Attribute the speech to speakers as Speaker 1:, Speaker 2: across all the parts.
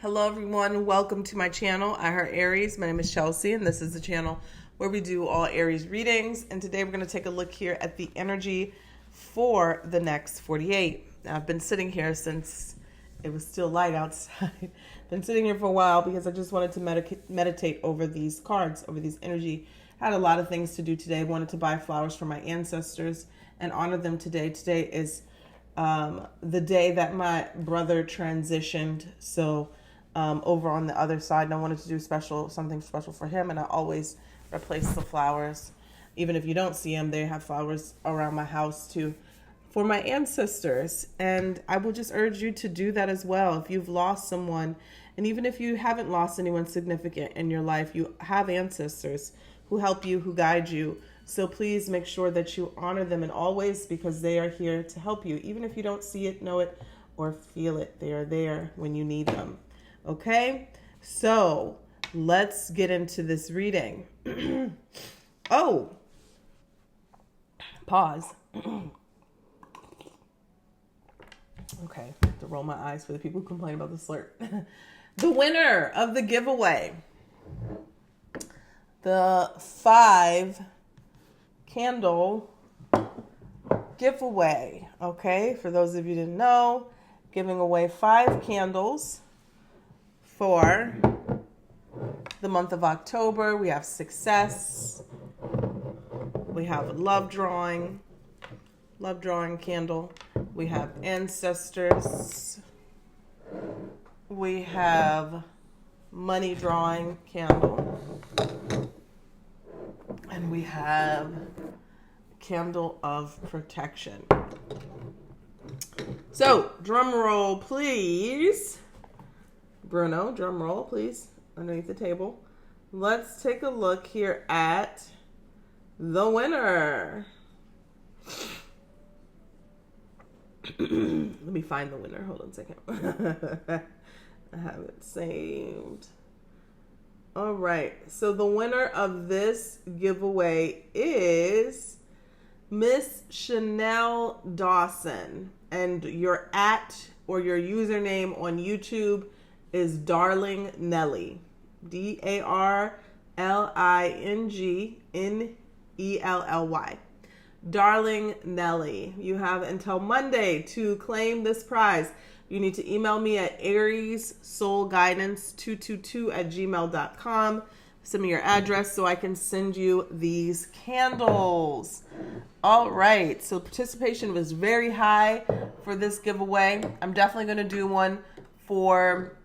Speaker 1: Hello everyone, welcome to my channel. I heart Aries. My name is Chelsea and this is the channel where we do all Aries readings. And today we're going to take a look here at the energy for the next 48. Now, I've been sitting here since it was still light outside. Been sitting here for a while because I just wanted to meditate over these cards, over these energy. Had a lot of things to do today. Wanted to buy flowers for my ancestors and honor them today. Today is the day that my brother transitioned. So over on the other side, and I wanted to do something special for him, and I always replace the flowers. Even if you don't see them, they have flowers around my house too for my ancestors, and I will just urge you to do that as well. If you've lost someone, and even if you haven't lost anyone significant in your life, you have ancestors who help you, who guide you. So please make sure that you honor them in all ways, because they are here to help you. Even if you don't see it, know it, or feel it, they are there when you need them. Okay, so let's get into this reading. Oh, pause. Okay, I have to roll my eyes for the people who complain about the slurp. The winner of the giveaway, the 5 candle giveaway. Okay, for those of you who didn't know, giving away 5 candles for the month of October. We have success. We have a love drawing candle. We have ancestors. We have money drawing candle. And we have candle of protection. So, drum roll, please. Bruno, drum roll, please, underneath the table. Let's take a look here at the winner. Let me find the winner. Hold on a second. I have it saved. All right. So the winner of this giveaway is Miss Chanel Dawson. And your or your username on YouTube is Darling Nelly. DarlingNelly. Darling Nelly. You have until Monday to claim this prize. You need to email me at ariessoulguidance222@gmail.com. Send me your address so I can send you these candles. All right. So participation was very high for this giveaway. I'm definitely going to do one for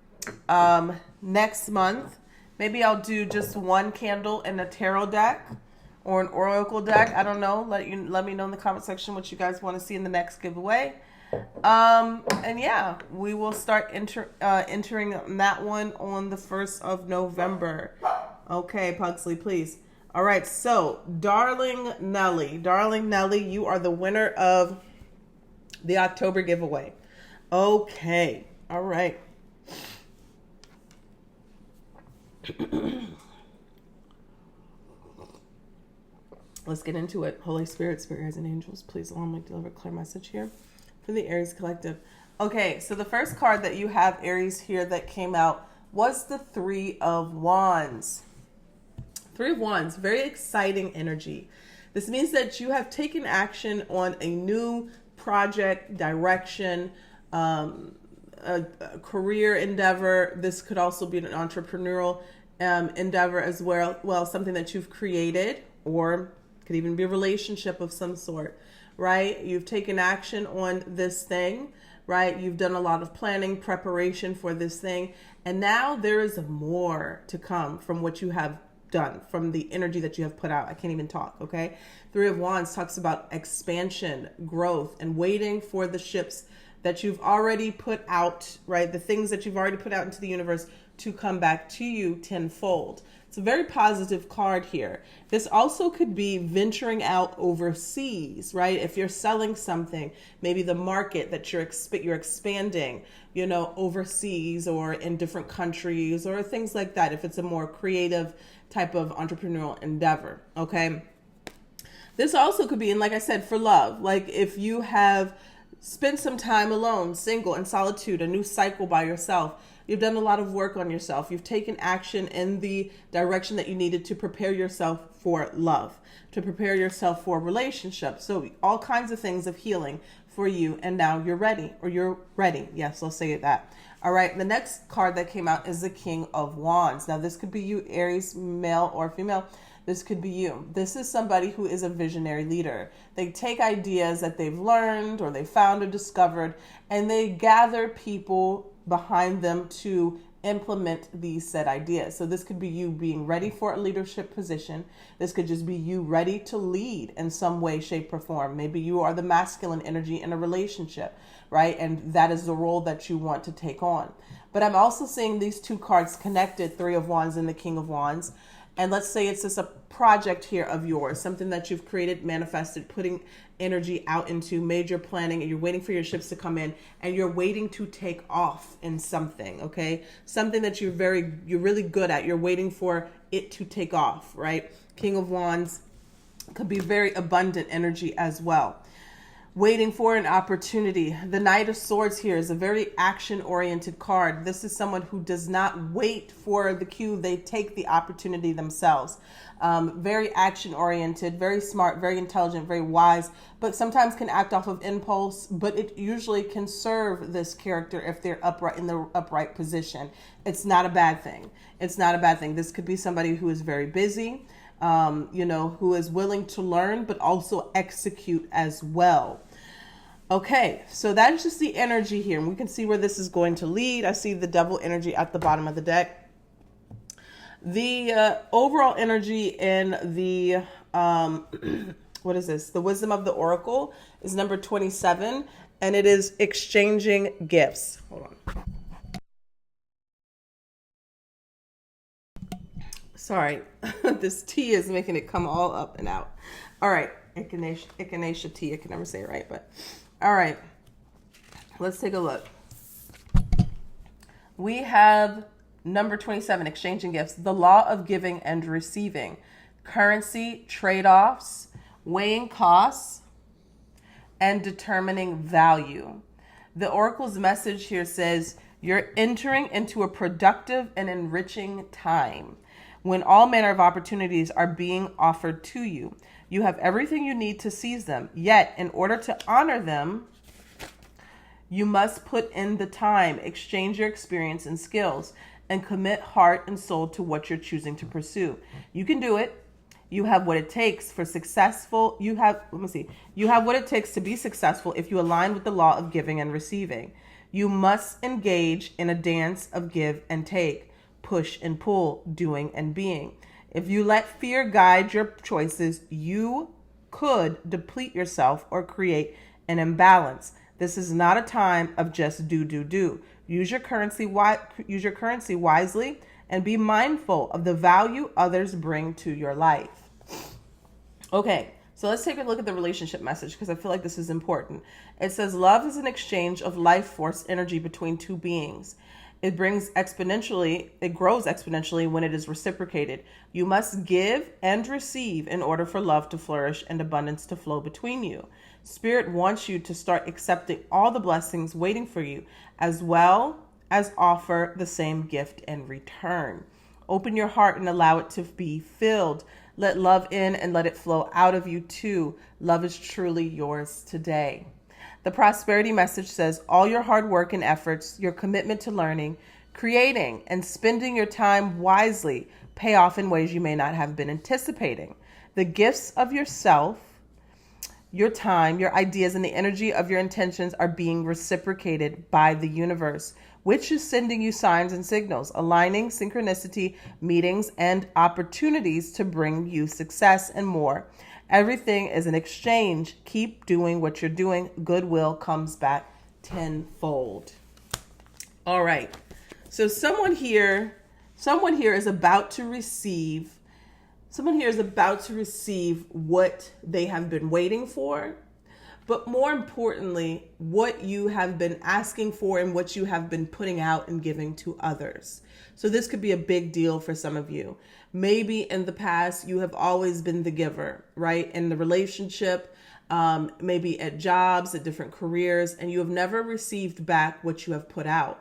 Speaker 1: next month. Maybe I'll do just one candle in a tarot deck or an oracle deck. I don't know. Let me know in the comment section what you guys want to see in the next giveaway. And yeah, we will start entering that one on the 1st of November. Okay, Pugsley, please. All right. So, Darling Nelly, you are the winner of the October giveaway. Okay. All right. Let's get into it. Holy Spirit, guides, and angels, please allow me to deliver a clear message here for the Aries Collective. Okay, so the first card that you have, Aries, here that came out was the 3 of Wands. 3 of Wands, very exciting energy. This means that you have taken action on a new project, direction, a career endeavor. This could also be an entrepreneurial endeavor as well, something that you've created, or could even be a relationship of some sort, right? You've taken action on this thing, right? You've done a lot of planning, preparation for this thing, and now there is more to come from what you have done, from the energy that you have put out. I can't even talk, okay? 3 of Wands talks about expansion, growth, and waiting for the ships that you've already put out, right? The things that you've already put out into the universe to come back to you tenfold. It's a very positive card here. This also could be venturing out overseas, right? If you're selling something, maybe the market that you're expanding, overseas or in different countries or things like that. If it's a more creative type of entrepreneurial endeavor, okay? This also could be, and like I said, for love. Like if you have spent some time alone, single, in solitude, a new cycle by yourself, You've done a lot of work on yourself. You've taken action in the direction that you needed to prepare yourself for love, to prepare yourself for relationships. So all kinds of things of healing for you. And now you're ready, or you're ready. Yes, let's say that. All right. The next card that came out is the King of Wands. Now this could be you, Aries, male or female. This could be you. This is somebody who is a visionary leader. They take ideas that they've learned or they found or discovered, and they gather people behind them to implement these said ideas. So this could be you being ready for a leadership position. This could just be you ready to lead in some way, shape, or form. Maybe you are the masculine energy in a relationship, right? And that is the role that you want to take on. But I'm also seeing these two cards connected, Three of Wands and the King of Wands. And let's say it's just a project here of yours, something that you've created, manifested, putting energy out into, major planning, and you're waiting for your ships to come in, and you're waiting to take off in something, okay? Something that you're really good at. You're waiting for it to take off, right? King of Wands could be very abundant energy as well. Waiting for an opportunity. The Knight of Swords here is a very action-oriented card. This is someone who does not wait for the cue. They take the opportunity themselves. Very action-oriented, very smart, very intelligent, very wise, but sometimes can act off of impulse, but it usually can serve this character if they're upright in the upright position. It's not a bad thing. It's not a bad thing. This could be somebody who is very busy, who is willing to learn, but also execute as well. Okay, so that's just the energy here. And we can see where this is going to lead. I see the Devil energy at the bottom of the deck. The overall energy in the, what is this? The Wisdom of the Oracle is number 27, and it is exchanging gifts. Hold on. Sorry, this tea is making it come all up and out. All right, echinacea tea. I can never say it right, but all right. Let's take a look. We have number 27, exchanging gifts. The law of giving and receiving. Currency, trade-offs, weighing costs, and determining value. The Oracle's message here says, you're entering into a productive and enriching time when all manner of opportunities are being offered to you. You have everything you need to seize them. Yet, in order to honor them, you must put in the time, exchange your experience and skills, and commit heart and soul to what you're choosing to pursue. You can do it. You have what it takes for successful. You have what it takes to be successful if you align with the law of giving and receiving. You must engage in a dance of give and take, push and pull, doing and being. If you let fear guide your choices, you could deplete yourself or create an imbalance. This is not a time of just do. Use your currency wisely and be mindful of the value others bring to your life. Okay, so let's take a look at the relationship message because I feel like this is important. It says love is an exchange of life force energy between two beings. It grows exponentially when it is reciprocated. You must give and receive in order for love to flourish and abundance to flow between you. Spirit wants you to start accepting all the blessings waiting for you, as well as offer the same gift in return. Open your heart and allow it to be filled. Let love in and let it flow out of you too. Love is truly yours today. The prosperity message says all your hard work and efforts, your commitment to learning, creating, and spending your time wisely pay off in ways you may not have been anticipating. The gifts of yourself, your time, your ideas, and the energy of your intentions are being reciprocated by the universe, which is sending you signs and signals, aligning synchronicity, meetings, and opportunities to bring you success and more. Everything is an exchange. Keep doing what you're doing. Goodwill comes back tenfold. All right. So someone here is about to receive what they have been waiting for, but more importantly, what you have been asking for and what you have been putting out and giving to others. So this could be a big deal for some of you. Maybe in the past, you have always been the giver, right? In the relationship, maybe at jobs, at different careers, and you have never received back what you have put out.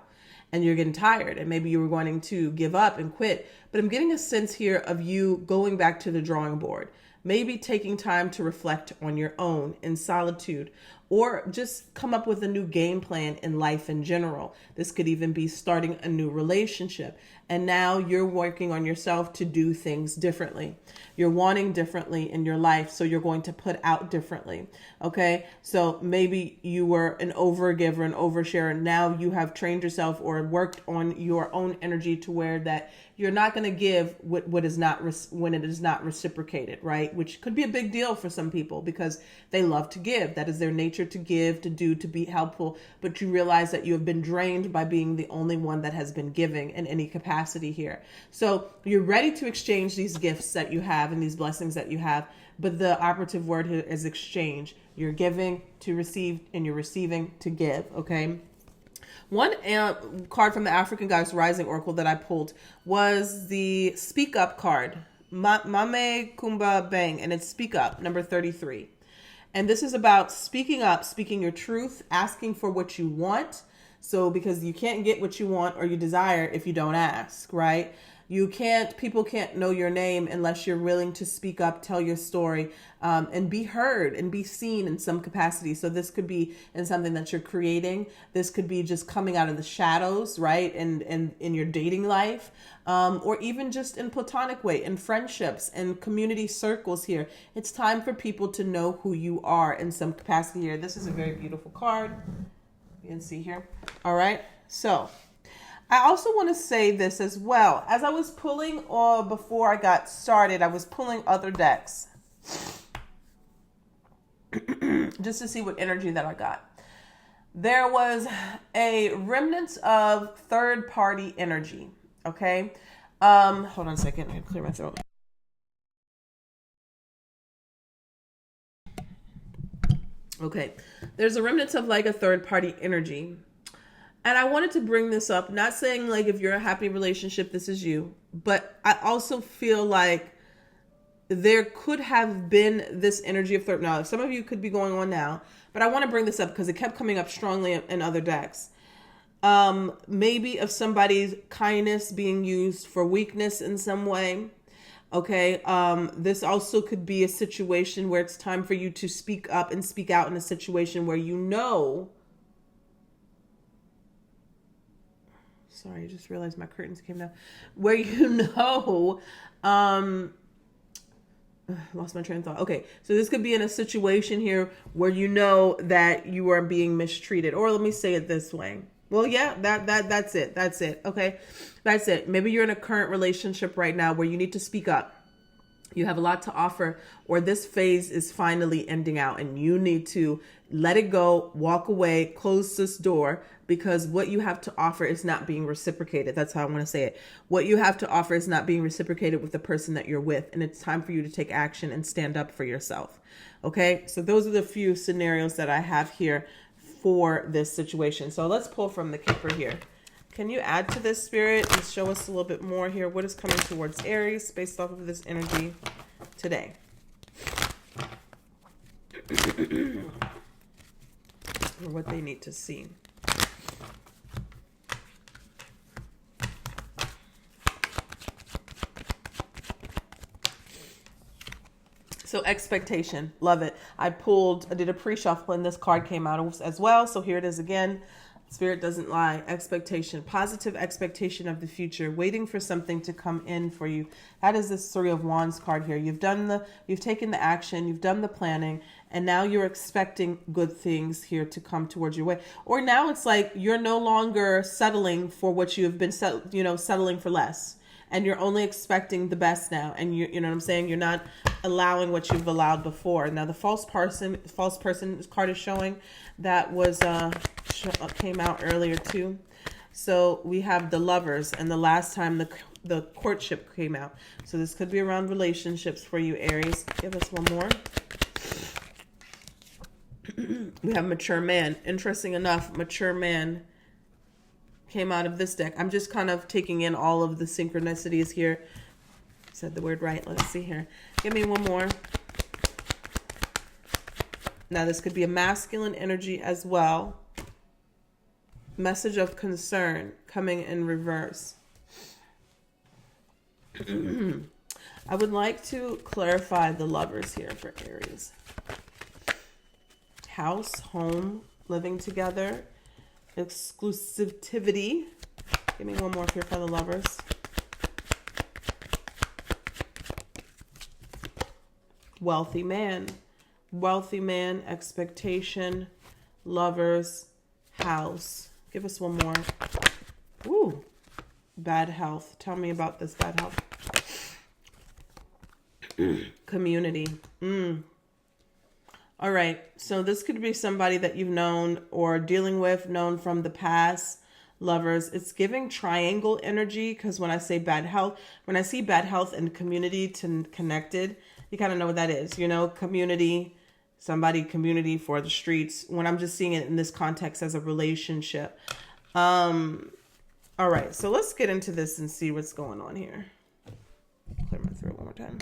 Speaker 1: and you're getting tired, and maybe you were wanting to give up and quit. But I'm getting a sense here of you going back to the drawing board, maybe taking time to reflect on your own in solitude, or just come up with a new game plan in life in general. This could even be starting a new relationship. And now you're working on yourself to do things differently. You're wanting differently in your life, so you're going to put out differently. Okay? So maybe you were an overgiver, an oversharer. Now you have trained yourself or worked on your own energy to where that you're not going to give what is not when it is not reciprocated, right? Which could be a big deal for some people because they love to give. That is their nature, to give, to do, to be helpful. But you realize that you have been drained by being the only one that has been giving in any capacity here. So you're ready to exchange these gifts that you have and these blessings that you have. But the operative word here is exchange. You're giving to receive, and you're receiving to give. Okay. One card from the African Goddess Rising Oracle that I pulled was the Speak Up card, Mame Kumba Bang, and it's Speak Up, number 33. And this is about speaking up, speaking your truth, asking for what you want. So because you can't get what you want or you desire if you don't ask, right? People can't know your name unless you're willing to speak up, tell your story, and be heard and be seen in some capacity. So this could be in something that you're creating. This could be just coming out of the shadows, right? And in your dating life, or even just in platonic way, in friendships and community circles here. It's time for people to know who you are in some capacity here. This is a very beautiful card. You can see here. All right. So I also want to say this as well. As I was pulling, before I got started, I was pulling other decks just to see what energy that I got. There was a remnant of third-party energy, okay? Hold on a second. I gotta clear my throat. Okay. There's a remnant of like a third-party energy. And I wanted to bring this up, not saying like if you're in a happy relationship, this is you, but I also feel like there could have been this energy of third. Now, some of you could be going on now, but I want to bring this up because it kept coming up strongly in other decks. Maybe of somebody's kindness being used for weakness in some way. Okay. This also could be a situation where it's time for you to speak up and speak out in a situation where you know. Sorry, I just realized my curtains came down. Where you know, lost my train of thought. Okay, so this could be in a situation here where you know that you are being mistreated. Or let me say it this way. Well, yeah, that's it. That's it. Okay, that's it. Maybe you're in a current relationship right now where you need to speak up. You have a lot to offer, or this phase is finally ending out and you need to let it go, walk away, close this door, because what you have to offer is not being reciprocated. That's how I want to say it. What you have to offer is not being reciprocated with the person that you're with. And it's time for you to take action and stand up for yourself. Okay. So those are the few scenarios that I have here for this situation. So let's pull from the Keeper here. Can you add to this, Spirit, and show us a little bit more here? What is coming towards Aries based off of this energy today? Or what they need to see. So expectation, love it. I did a pre-shuffle and this card came out as well. So here it is again. Spirit doesn't lie. Expectation, positive expectation of the future, waiting for something to come in for you. That is this Three of Wands card here. You've taken the action, you've done the planning, and now you're expecting good things here to come towards your way. Or now it's like you're no longer settling for what you have been settling for less. And you're only expecting the best now. And you know what I'm saying? You're not allowing what you've allowed before. Now the false person card is showing that was came out earlier too. So we have the Lovers, and the last time the courtship came out. So this could be around relationships for you, Aries. Give us one more. We have Mature Man. Interesting enough, Mature Man came out of this deck. I'm just kind of taking in all of the synchronicities here. Said the word right. Let's see here. Give me one more. Now this could be a masculine energy as well. Message of concern coming in reverse. I would like to clarify the Lovers here for Aries. House, home, living together, exclusivity. Give me one more here for the Lovers. Wealthy man, expectation, Lovers, house. Give us one more. Ooh, bad health. Tell me about this bad health. Community. All right. So this could be somebody that you've known or dealing with, known from the past. Lovers. It's giving triangle energy, because when I say bad health, when I see bad health and community to connected, you kind of know what that is. You know, community, community for the streets. When I'm just seeing it in this context as a relationship. All right. So let's get into this and see what's going on here. Clear my throat one more time.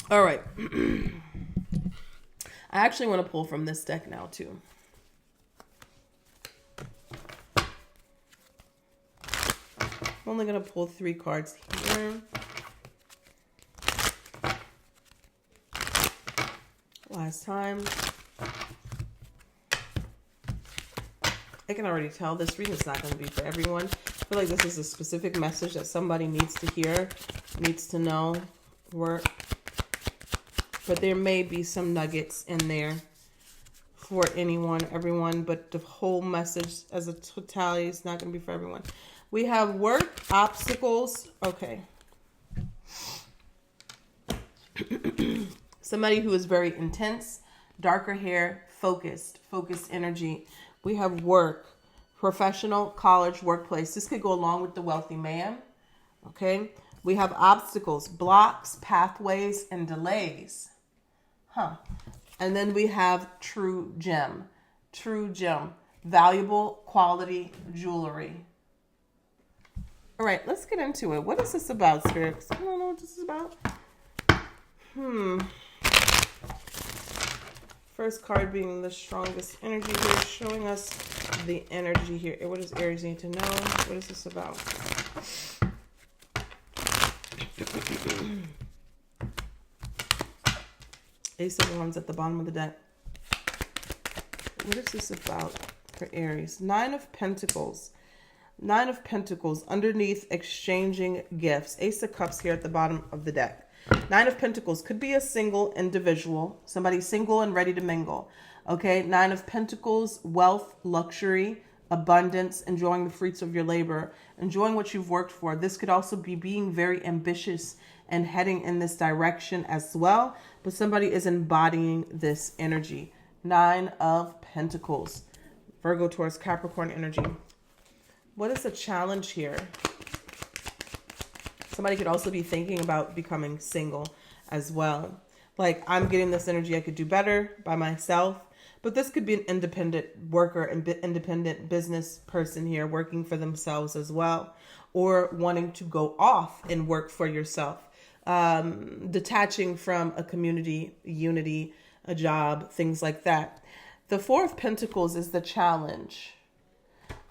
Speaker 1: All right. I actually want to pull from this deck now, too. I'm only going to pull 3 cards here. Last time. I can already tell this reading is not going to be for everyone. I feel like this is a specific message that somebody needs to hear, needs to know, work. But there may be some nuggets in there for everyone, but the whole message as a totality is not going to be for everyone. We have work, obstacles. Okay. Somebody who is very intense, darker hair, focused energy. We have work, professional, college, workplace. This could go along with the wealthy man. Okay. We have obstacles, blocks, pathways, and delays. And then we have true gem, valuable quality jewelry. All right, let's get into it. What is this about, spirits? I don't know what this is about. First card being the strongest energy here, showing us the energy here. What does Aries need to know? What is this about? Ace of Wands at the bottom of the deck. What is this about for Aries? 9 of Pentacles. 9 of Pentacles underneath exchanging gifts. Ace of Cups here at the bottom of the deck. 9 of Pentacles could be a single individual. Somebody single and ready to mingle. Okay. 9 of Pentacles, wealth, luxury, abundance, enjoying the fruits of your labor, enjoying what you've worked for. This could also be being very ambitious and heading in this direction as well. But somebody is embodying this energy. 9 of Pentacles. Virgo, Taurus, Capricorn energy. What is the challenge here? Somebody could also be thinking about becoming single as well. Like, I'm getting this energy, I could do better by myself. But this could be an independent worker and independent business person here working for themselves as well. Or wanting to go off and work for yourself. Detaching from a community, unity, a job, things like that. The 4 of Pentacles is the challenge.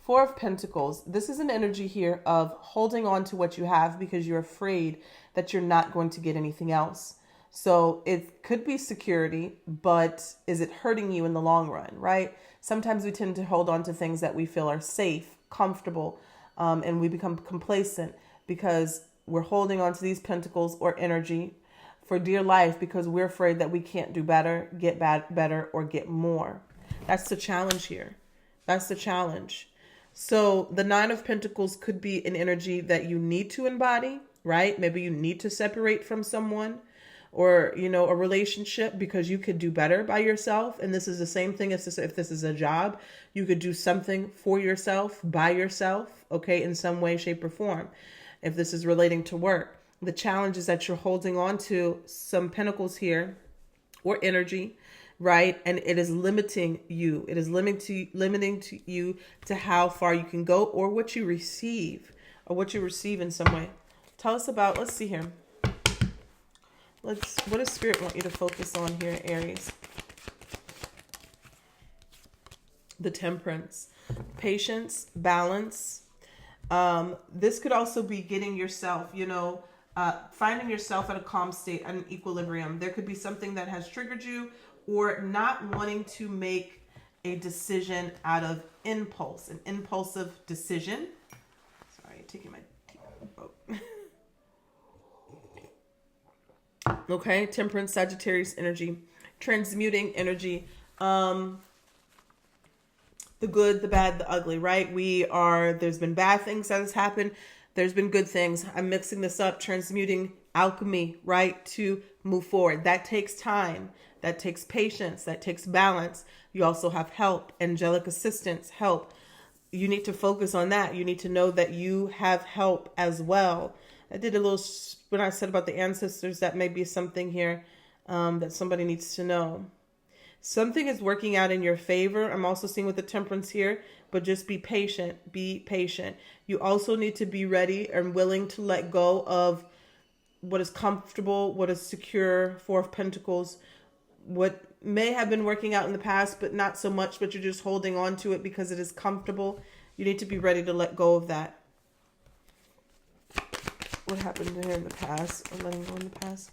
Speaker 1: 4 of Pentacles. This is an energy here of holding on to what you have because you're afraid that you're not going to get anything else. So it could be security, but is it hurting you in the long run, right? Sometimes we tend to hold on to things that we feel are safe, comfortable, and we become complacent because we're holding on to these pentacles or energy for dear life because we're afraid that we can't do better, get better, or get more. That's the challenge here. That's the challenge. So the 9 of Pentacles could be an energy that you need to embody, right? Maybe you need to separate from someone or, you know, a relationship because you could do better by yourself. And this is the same thing as if this is a job. You could do something for yourself, by yourself, okay, in some way, shape, or form. If this is relating to work, the challenge is that you're holding on to some pentacles here or energy, right? And it is limiting you. It is limiting to you to how far you can go or what you receive in some way. Tell us about, let's see here. What does Spirit want you to focus on here, Aries? The Temperance. Patience, balance. This could also be getting yourself, finding yourself at a calm state, at an equilibrium. There could be something that has triggered you, or not wanting to make a decision out of impulse, an impulsive decision. Sorry, taking my tea. Okay, Temperance, Sagittarius energy, transmuting energy. The good, the bad, the ugly, right? There's been bad things that has happened. There's been good things. I'm mixing this up, transmuting alchemy, right? To move forward. That takes time. That takes patience. That takes balance. You also have help, angelic assistance, help. You need to focus on that. You need to know that you have help as well. I did a little, when I said about the ancestors, that may be something here that somebody needs to know. Something is working out in your favor. I'm also seeing with the Temperance here, but just be patient. Be patient. You also need to be ready and willing to let go of what is comfortable, what is secure. Four of Pentacles. What may have been working out in the past, but not so much, but you're just holding on to it because it is comfortable. You need to be ready to let go of that. What happened to her in the past? Or letting go in the past.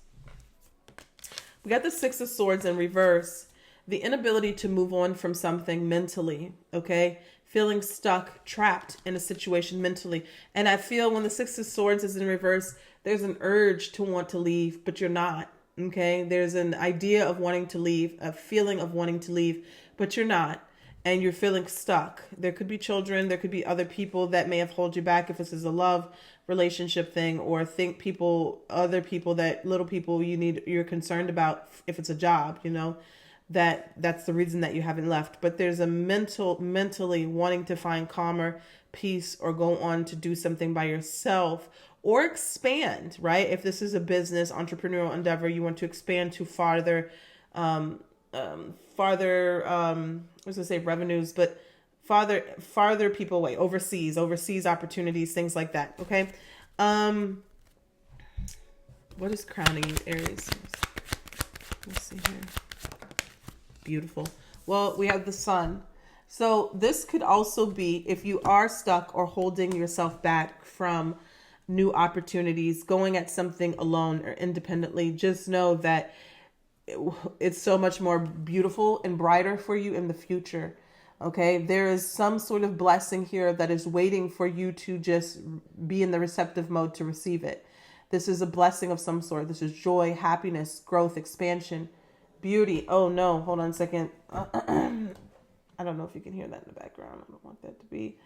Speaker 1: We got the Six of Swords in reverse. The inability to move on from something mentally, okay? Feeling stuck, trapped in a situation mentally. And I feel when the Six of Swords is in reverse, there's an urge to want to leave, but you're not, okay? There's an idea of wanting to leave, a feeling of wanting to leave, but you're not. And you're feeling stuck. There could be children, there could be other people that may have held you back if this is a love relationship thing, or other people that little people you're concerned about if it's a job, that's the reason that you haven't left. But there's a mentally wanting to find calmer peace, or go on to do something by yourself, or expand, right? If this is a business, entrepreneurial endeavor, you want to expand to farther, revenues, but farther people away, overseas opportunities, things like that. Okay. What is crowning you, Aries? Let's see here. Beautiful. Well, we have the Sun. So this could also be if you are stuck or holding yourself back from new opportunities, going at something alone or independently, just know that it's so much more beautiful and brighter for you in the future. Okay, there is some sort of blessing here that is waiting for you to just be in the receptive mode to receive it. This is a blessing of some sort. This is joy, happiness, growth, expansion, beauty. Oh no, hold on a second. I don't know if you can hear that in the background. I don't want that to be.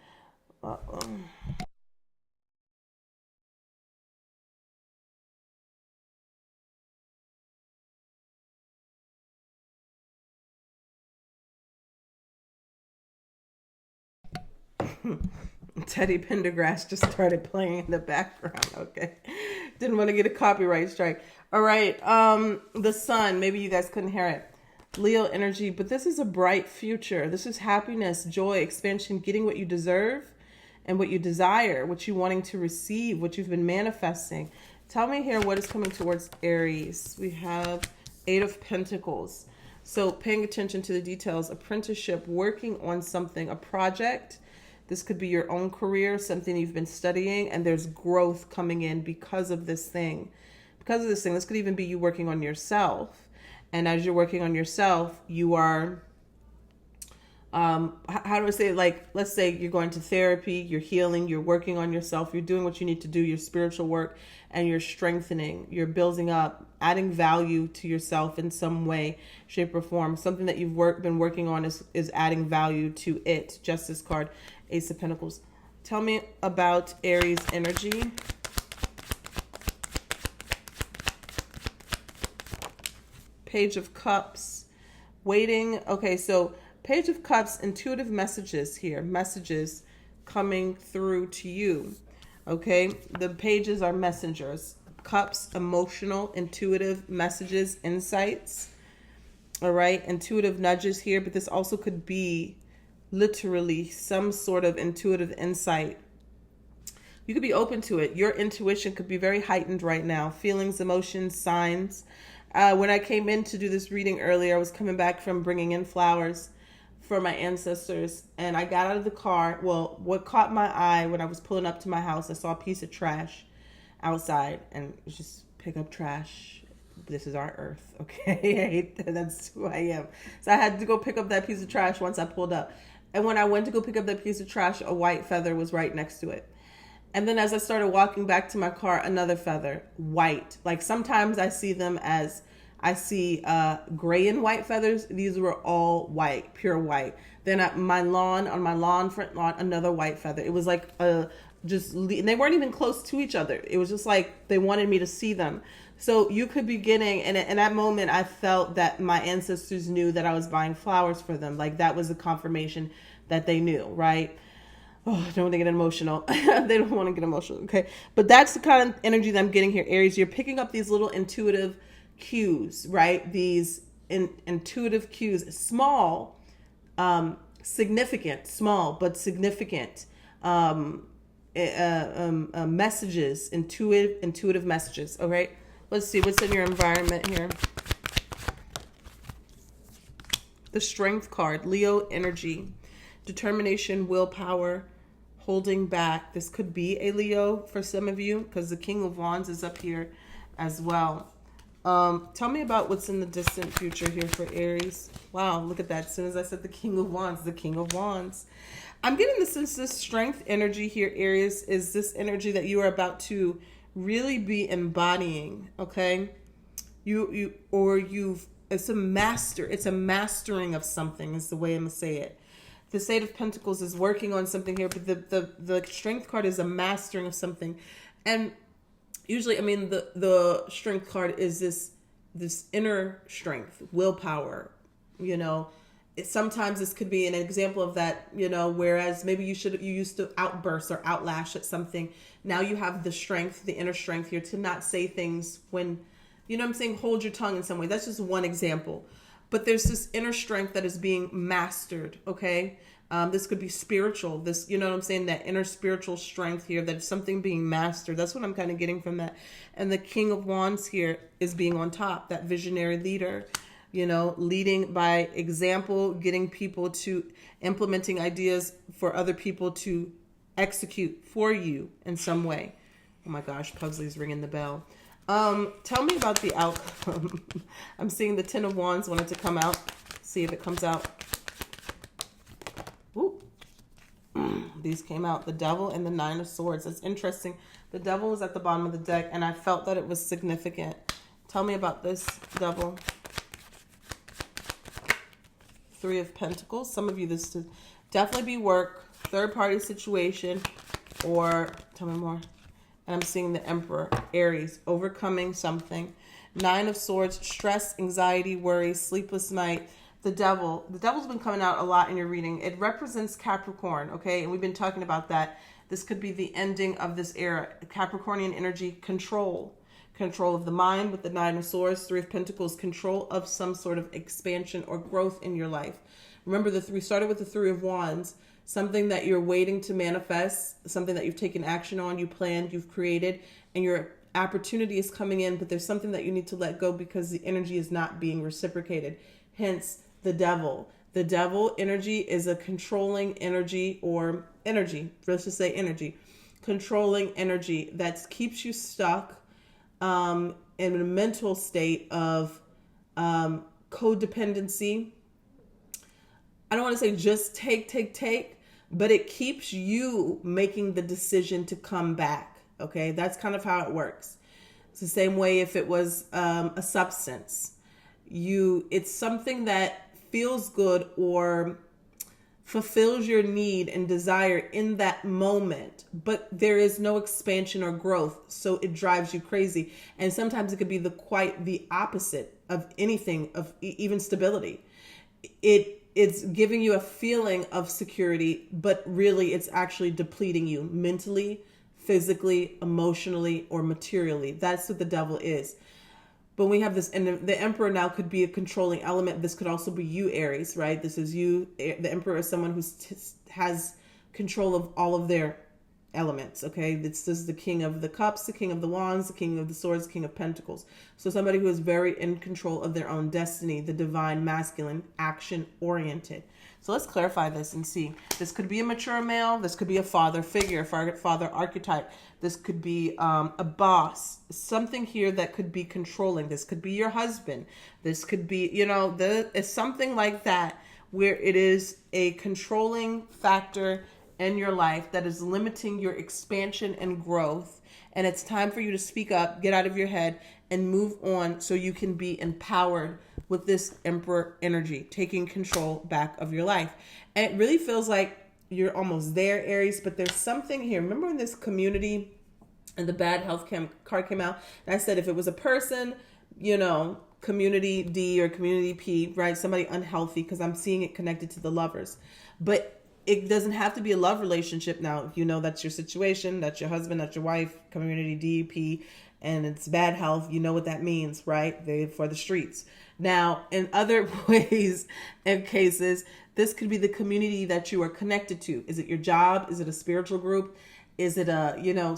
Speaker 1: Teddy Pendergrass just started playing in the background. Okay. Didn't want to get a copyright strike. All right. The Sun, maybe you guys couldn't hear it. Leo energy, but this is a bright future. This is happiness, joy, expansion, getting what you deserve and what you desire, what you wanting to receive, what you've been manifesting. Tell me here what is coming towards Aries. We have Eight of Pentacles. So paying attention to the details, apprenticeship, working on something, a project. This could be your own career, something you've been studying, and there's growth coming in because of this thing. Because of this thing, this could even be you working on yourself. And as you're working on yourself, you are, how do I say it? Like, let's say you're going to therapy, you're healing, you're working on yourself, you're doing what you need to do, your spiritual work, and you're strengthening, you're building up, adding value to yourself in some way, shape, or form. Something that you've been working on is adding value to it. Justice card, Ace of Pentacles. Tell me about Aries energy. Page of Cups, waiting. Okay, so Page of Cups, intuitive messages here, messages coming through to you. Okay, the pages are messengers. Cups, emotional, intuitive messages, insights. All right, intuitive nudges here, but this also could be literally some sort of intuitive insight You could be open to it. Your intuition could be very heightened right now. Feelings, emotions, signs. When I came in to do this reading earlier, I was coming back from bringing in flowers for my ancestors, and I got out of the car. Well, what caught my eye when I was pulling up to my house, I saw a piece of trash outside, and just pick up trash. This is our earth, okay? I hate that. That's who I am. So I had to go pick up that piece of trash once I pulled up. And when I went to go pick up that piece of trash, a white feather was right next to it. And then as I started walking back to my car, another feather, white. Like sometimes I see them as, I see gray and white feathers. These were all white, pure white. Then at my lawn, on my lawn, front lawn, another white feather. It was like and they weren't even close to each other. It was just like they wanted me to see them. So you could be getting, and in that moment, I felt that my ancestors knew that I was buying flowers for them. Like that was a confirmation that they knew, right? Oh, I don't want to get emotional. They don't want to get emotional, okay? But that's the kind of energy that I'm getting here, Aries. You're picking up these little intuitive cues, right? These intuitive cues, small, significant, small but significant messages, intuitive messages. All right, let's see what's in your environment here. The Strength card, Leo energy, determination, willpower, holding back. This could be a Leo for some of you because the King of Wands is up here as well. Tell me about what's in the distant future here for Aries. Wow, look at that. As soon as I said the King of Wands, the King of Wands. I'm getting the sense this strength energy here, Aries, is this energy that you are about to really be embodying, okay? It's a mastering of something is the way I'm going to say it. The Eight of Pentacles is working on something here, but the Strength card is a mastering of something. And usually, I mean, the Strength card is this inner strength, willpower, you know. Sometimes this could be an example of that, you know, whereas maybe you used to outburst or outlash at something. Now you have the strength, the inner strength here to not say things when, you know what I'm saying, hold your tongue in some way. That's just one example. But there's this inner strength that is being mastered, okay? This could be spiritual. This, you know what I'm saying, that inner spiritual strength here, that is something being mastered. That's what I'm kind of getting from that. And the King of Wands here is being on top, that visionary leader, you know, leading by example, getting people to implementing ideas for other people to execute for you in some way. Oh my gosh, Pugsley's ringing the bell. Tell me about the outcome. I'm seeing the Ten of Wands wanted to come out. See if it comes out. Ooh. These came out, the Devil and the Nine of Swords. That's interesting. The Devil was at the bottom of the deck, and I felt that it was significant. Tell me about this Devil. Three of Pentacles. Some of you, this could definitely be work, third-party situation, or tell me more. And I'm seeing the Emperor, Aries, overcoming something. Nine of Swords, stress, anxiety, worry, sleepless night. The Devil. The Devil's been coming out a lot in your reading. It represents Capricorn, okay? And we've been talking about that. This could be the ending of this era. Capricornian energy, control. Control of the mind with the Nine of Swords, Three of Pentacles, control of some sort of expansion or growth in your life. Remember, we started with the Three of Wands, something that you're waiting to manifest, something that you've taken action on, you planned, you've created, and your opportunity is coming in, but there's something that you need to let go because the energy is not being reciprocated. Hence, the Devil. The Devil energy is a controlling energy or energy. Let's just say energy. Controlling energy that keeps you stuck in a mental state of codependency. I don't want to say just take, but it keeps you making the decision to come back. Okay, that's kind of how it works. It's the same way if it was a substance. It's something that feels good or fulfills your need and desire in that moment, but there is no expansion or growth, so it drives you crazy. And sometimes it could be quite the opposite of anything, of even stability. It's giving you a feeling of security, but really it's actually depleting you mentally, physically, emotionally, or materially. That's what the Devil is. But we have this, and the Emperor now could be a controlling element. This could also be you, Aries, right? This is you. The Emperor is someone who has control of all of their elements. Okay, this is the King of the Cups, the King of the Wands, the King of the Swords, the King of Pentacles. So somebody who is very in control of their own destiny, the divine masculine, action oriented. So let's clarify this and see. This could be a mature male. This could be a father figure, father archetype. This could be a boss. Something here that could be controlling. This could be your husband. This could be, it's something like that where it is a controlling factor in your life that is limiting your expansion and growth. And it's time for you to speak up, get out of your head, and move on so you can be empowered with this Emperor energy, taking control back of your life. And it really feels like you're almost there, Aries, but there's something here. Remember in this community and the bad health card came out? And I said if it was a person, community D or community P, right? Somebody unhealthy, because I'm seeing it connected to the lovers. But it doesn't have to be a love relationship now. If that's your situation, that's your husband, that's your wife, community D, P, and it's bad health. You know what that means, right? They're for the streets. Now, in other ways and cases, this could be the community that you are connected to. Is it your job? Is it a spiritual group? Is it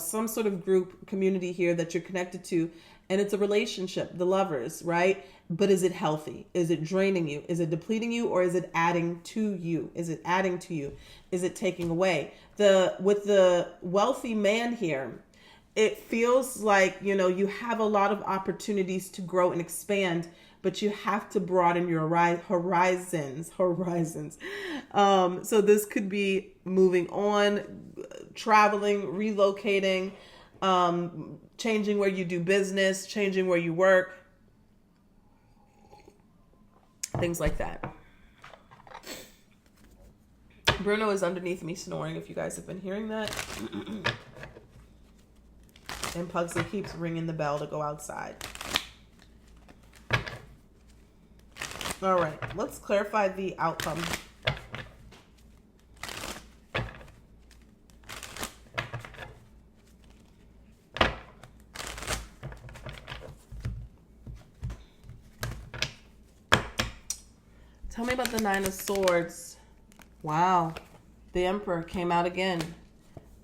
Speaker 1: some sort of group community here that you're connected to? And it's a relationship, the lovers, right? But is it healthy? Is it draining you? Is it depleting you? Or is it adding to you? Is it adding to you? Is it taking away? With the wealthy man here, it feels like, you have a lot of opportunities to grow and expand, but you have to broaden your horizons. So this could be moving on, traveling, relocating, changing where you do business, changing where you work, things like that. Bruno is underneath me snoring, if you guys have been hearing that. And Pugsley keeps ringing the bell to go outside. All right, let's clarify the outcome. Tell me about the Nine of Swords. Wow. The Emperor came out again.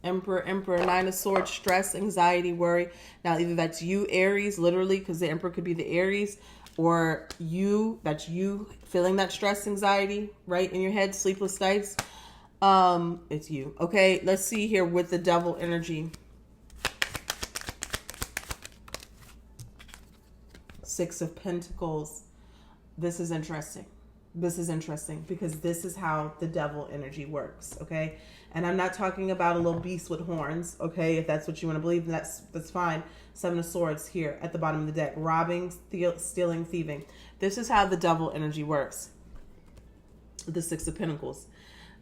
Speaker 1: Emperor, Nine of Swords, stress, anxiety, worry. Now, either that's you, Aries, literally, because the Emperor could be the Aries, or that's you feeling that stress, anxiety, right, in your head, sleepless nights. It's you. Okay, let's see here with the Devil energy. Six of Pentacles. This is interesting. Because this is how the Devil energy works, okay? And I'm not talking about a little beast with horns, okay? If that's what you want to believe, that's fine. Seven of Swords here at the bottom of the deck. Robbing, stealing, thieving. This is how the Devil energy works. The Six of Pentacles.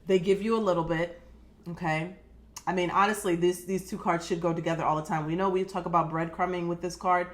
Speaker 1: They give you a little bit, okay? I mean, honestly, these two cards should go together all the time. We talk about breadcrumbing with this card.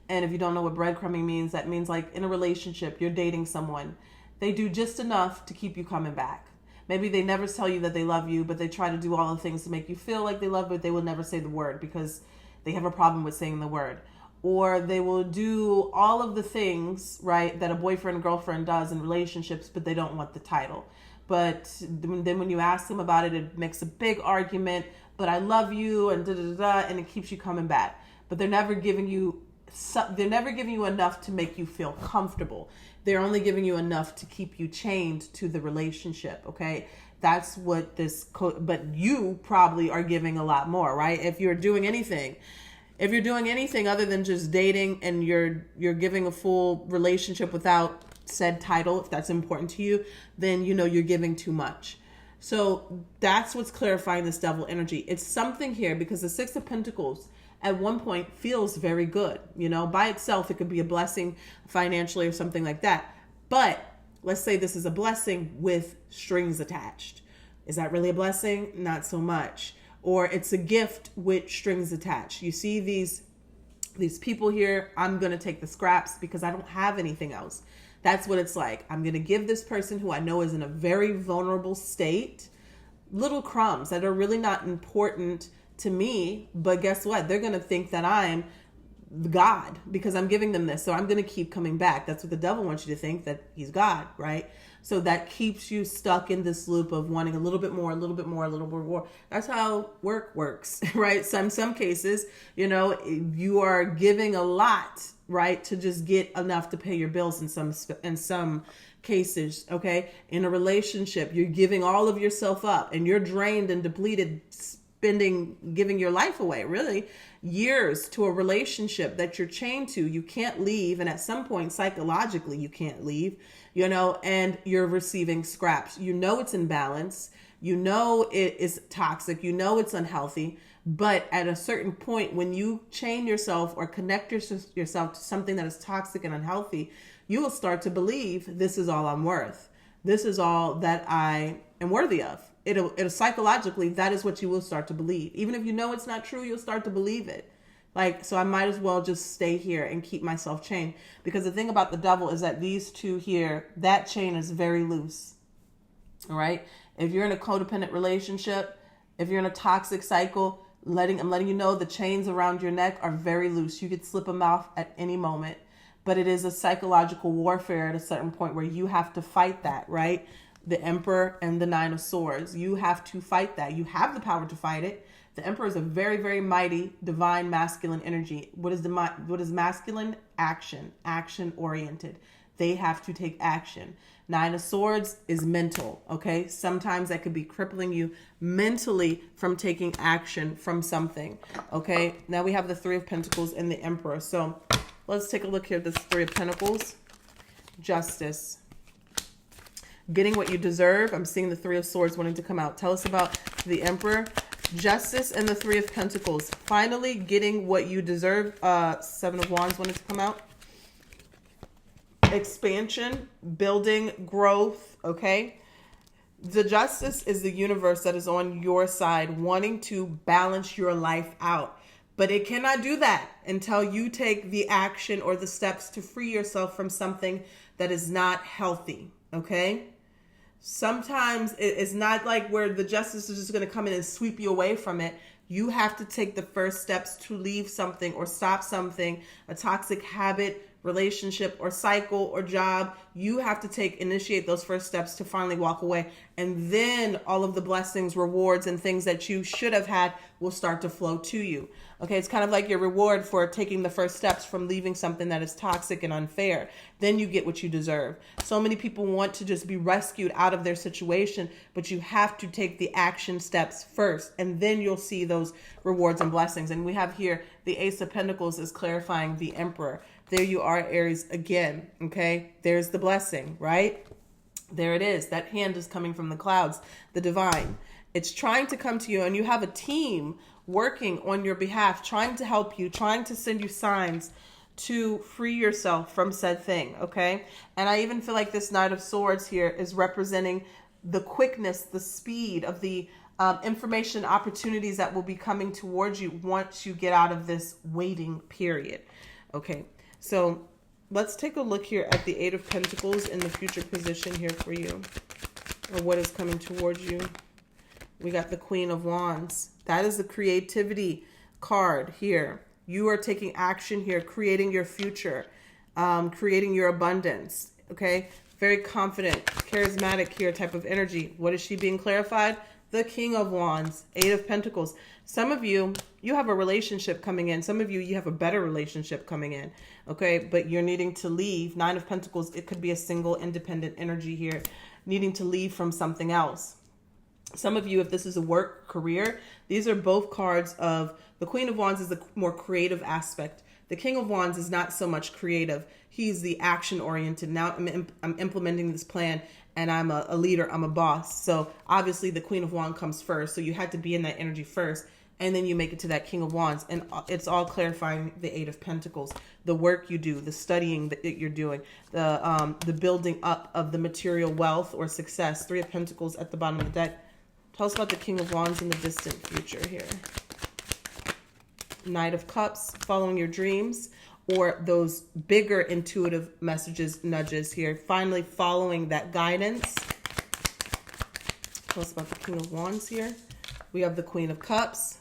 Speaker 1: And if you don't know what breadcrumbing means, that means like in a relationship, you're dating someone. They do just enough to keep you coming back. Maybe they never tell you that they love you, but they try to do all the things to make you feel like they love you, but they will never say the word because they have a problem with saying the word. Or they will do all of the things, right, that a boyfriend and girlfriend does in relationships, but they don't want the title. But then when you ask them about it, it makes a big argument, but I love you, and da-da-da-da, and it keeps you coming back. But they're never giving you enough to make you feel comfortable. They're only giving you enough to keep you chained to the relationship, okay? That's what but you probably are giving a lot more, right? If you're doing anything other than just dating and you're giving a full relationship without said title, if that's important to you, then you're giving too much. So that's what's clarifying this Devil energy. It's something here because the Six of Pentacles at one point feels very good. By itself, it could be a blessing financially or something like that. But let's say this is a blessing with strings attached. Is that really a blessing? Not so much. Or it's a gift with strings attached. You see these people here, I'm going to take the scraps because I don't have anything else. That's what it's like. I'm going to give this person who I know is in a very vulnerable state little crumbs that are really not important to me, but guess what? They're going to think that I'm God because I'm giving them this. So I'm going to keep coming back. That's what the devil wants you to think, that he's God, right? So that keeps you stuck in this loop of wanting a little bit more, a little bit more, a little bit more. That's how work works, right? So in some cases, you know, you are giving a lot, right, to just get enough to pay your bills in some cases, okay? In a relationship, you're giving all of yourself up and you're drained and depleted, giving your life away, really, years to a relationship that you're chained to. You can't leave. And at some point, psychologically, you can't leave, you know, and you're receiving scraps. You know, it's imbalance. You know, it is toxic. You know, it's unhealthy. But at a certain point, when you chain yourself or connect yourself to something that is toxic and unhealthy, you will start to believe this is all I'm worth. This is all that I am worthy of. It'll psychologically, that is what you will start to believe. Even if you know it's not true, you'll start to believe it. Like, so I might as well just stay here and keep myself chained. Because the thing about the devil is that these two here, that chain is very loose. All right. If you're in a codependent relationship, if you're in a toxic cycle, I'm letting you know the chains around your neck are very loose. You could slip them off at any moment. But it is a psychological warfare at a certain point where you have to fight that, right? The Emperor and the Nine of Swords. You have to fight that. You have the power to fight it. The Emperor is a very, very mighty, divine, masculine energy. What is masculine? Action oriented. They have to take action. Nine of Swords is mental, okay? Sometimes that could be crippling you mentally from taking action from something, okay? Now we have the Three of Pentacles and the Emperor. So let's take a look here. This Three of Pentacles. Justice. Getting what you deserve. I'm seeing the Three of Swords wanting to come out. Tell us about the Emperor. Justice and the Three of Pentacles. Finally getting what you deserve. Seven of Wands wanted to come out. Expansion, building, growth, okay? The Justice is the universe that is on your side, wanting to balance your life out. But it cannot do that until you take the action or the steps to free yourself from something that is not healthy, okay? Sometimes it's not like where the Justice is just going to come in and sweep you away from it. You have to take the first steps to leave something or stop something, a toxic habit, relationship or cycle or job. You have to initiate those first steps to finally walk away. And then all of the blessings, rewards, and things that you should have had will start to flow to you. Okay, it's kind of like your reward for taking the first steps from leaving something that is toxic and unfair. Then you get what you deserve. So many people want to just be rescued out of their situation, but you have to take the action steps first, and then you'll see those rewards and blessings. And we have here the Ace of Pentacles is clarifying the Emperor. There you are, Aries, again, okay? There's the blessing, right? There it is. That hand is coming from the clouds, the divine. It's trying to come to you, and you have a team working on your behalf, trying to help you, trying to send you signs to free yourself from said thing, okay? And I even feel like this Knight of Swords here is representing the quickness, the speed of the information opportunities that will be coming towards you once you get out of this waiting period, okay? So let's take a look here at the Eight of Pentacles in the future position here for you, or what is coming towards you. We got the Queen of Wands. That is the creativity card here. You are taking action here, creating your future, creating your abundance, okay? Very confident, charismatic here type of energy. What is she being clarified? The King of Wands, Eight of Pentacles. Some of you, you have a relationship coming in. Some of you, you have a better relationship coming in, okay? But you're needing to leave. Nine of Pentacles, it could be a single independent energy here, needing to leave from something else. Some of you, if this is a work career, these are both cards of the Queen of Wands is the more creative aspect. The King of Wands is not so much creative. He's the action oriented. Now I'm implementing this plan, and I'm a leader. I'm a boss. So obviously the Queen of Wands comes first. So you had to be in that energy first, and then you make it to that King of Wands. And it's all clarifying the Eight of Pentacles, the work you do, the studying that you're doing, the building up of the material wealth or success. Three of Pentacles at the bottom of the deck. Tell us about the King of Wands in the distant future here. Knight of Cups, following your dreams, or those bigger intuitive messages, nudges here. Finally following that guidance. Tell us about the King of Wands here. We have the Queen of Cups.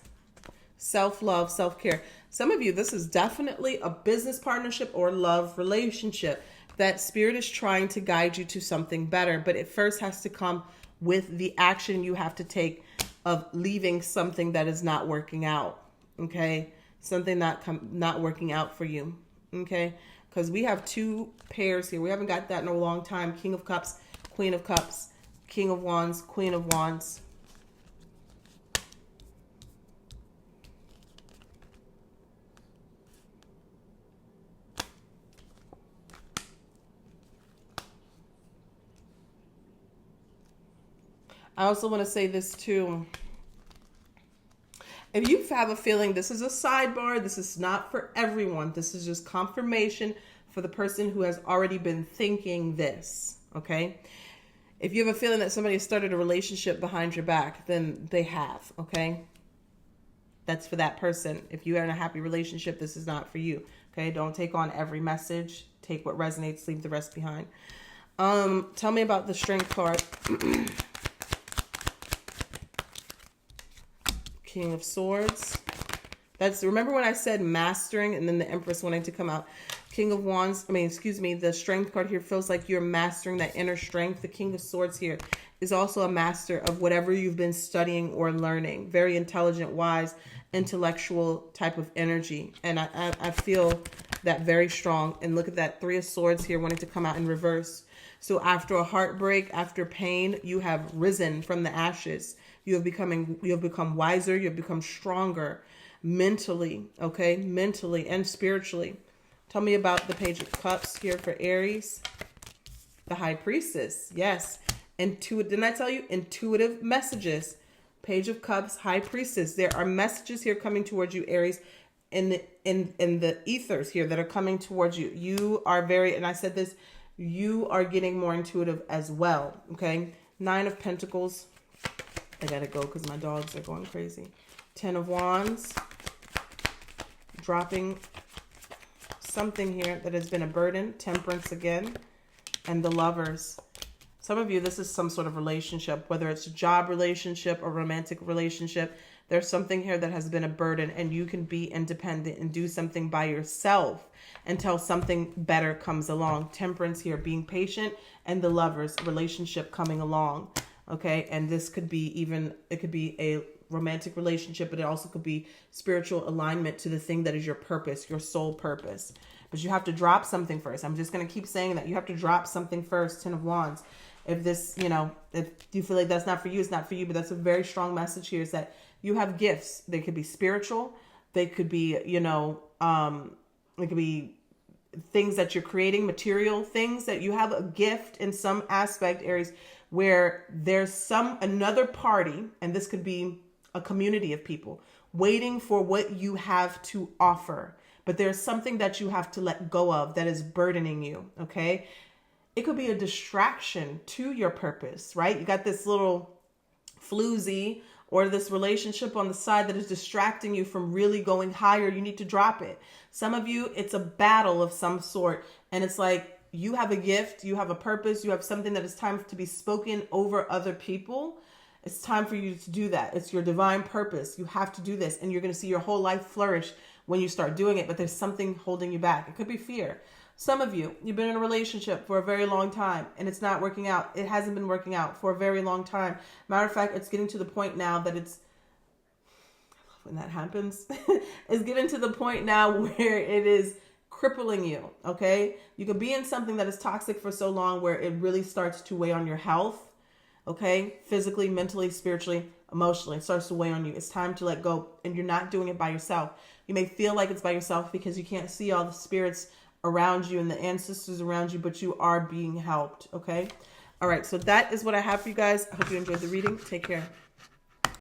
Speaker 1: Self-love, self-care. Some of you, this is definitely a business partnership or love relationship that spirit is trying to guide you to something better, but it first has to come with the action you have to take of leaving something that is not working out. Okay, something not working out for you. Okay, because we have two pairs here. We haven't got that in a long time. King of Cups, Queen of Cups, King of Wands, Queen of Wands. I also want to say this too. If you have a feeling, this is a sidebar, this is not for everyone. This is just confirmation for the person who has already been thinking this, okay? If you have a feeling that somebody has started a relationship behind your back, then they have, okay? That's for that person. If you are in a happy relationship, this is not for you, okay? Don't take on every message. Take what resonates, leave the rest behind. Tell me about the Strength card. King of Swords. Remember when I said mastering and then the Empress wanting to come out? King of Wands, the Strength card here feels like you're mastering that inner strength. The King of Swords here is also a master of whatever you've been studying or learning. Very intelligent, wise, intellectual type of energy. And I feel that very strong. And look at that 3 of Swords here wanting to come out in reverse. So after a heartbreak, after pain, you have risen from the ashes. You have become wiser. You have become stronger mentally, okay? Mentally and spiritually. Tell me about the Page of Cups here for Aries. The High Priestess. Yes. Didn't I tell you? Intuitive messages. Page of Cups, High Priestess. There are messages here coming towards you, Aries, in the ethers here that are coming towards you. You are and I said this, you are getting more intuitive as well, okay? 9 of Pentacles. I gotta go because my dogs are going crazy. 10 of Wands. Dropping something here that has been a burden. Temperance again. And the Lovers. Some of you, this is some sort of relationship, whether it's a job relationship or romantic relationship. There's something here that has been a burden, and you can be independent and do something by yourself until something better comes along. Temperance here, being patient, and the Lovers, relationship coming along. Okay, and this could be it could be a romantic relationship, but it also could be spiritual alignment to the thing that is your purpose, your soul purpose. But you have to drop something first. I'm just going to keep saying that. You have to drop something first, 10 of Wands. If this, if you feel like that's not for you, it's not for you. But that's a very strong message here, is that you have gifts. They could be spiritual. They could be, it could be things that you're creating, material things, that you have a gift in some aspect, Aries, where there's another party, and this could be a community of people waiting for what you have to offer. But there's something that you have to let go of that is burdening you, okay? It could be a distraction to your purpose, right? You got this little floozy or this relationship on the side that is distracting you from really going higher. You need to drop it. Some of you, it's a battle of some sort, and it's like, you have a gift, you have a purpose, you have something that is time to be spoken over other people. It's time for you to do that. It's your divine purpose. You have to do this, and you're going to see your whole life flourish when you start doing it, but there's something holding you back. It could be fear. Some of you, you've been in a relationship for a very long time, and it's not working out. It hasn't been working out for a very long time. Matter of fact, it's getting to the point now that it's, I love when that happens. It's getting to the point now where it is crippling you, okay? You could be in something that is toxic for so long where it really starts to weigh on your health, okay? Physically, mentally, spiritually, emotionally. It starts to weigh on you. It's time to let go, and you're not doing it by yourself. You may feel like it's by yourself because you can't see all the spirits around you and the ancestors around you, but you are being helped, okay? All right, so that is what I have for you guys. I hope you enjoyed the reading. Take care.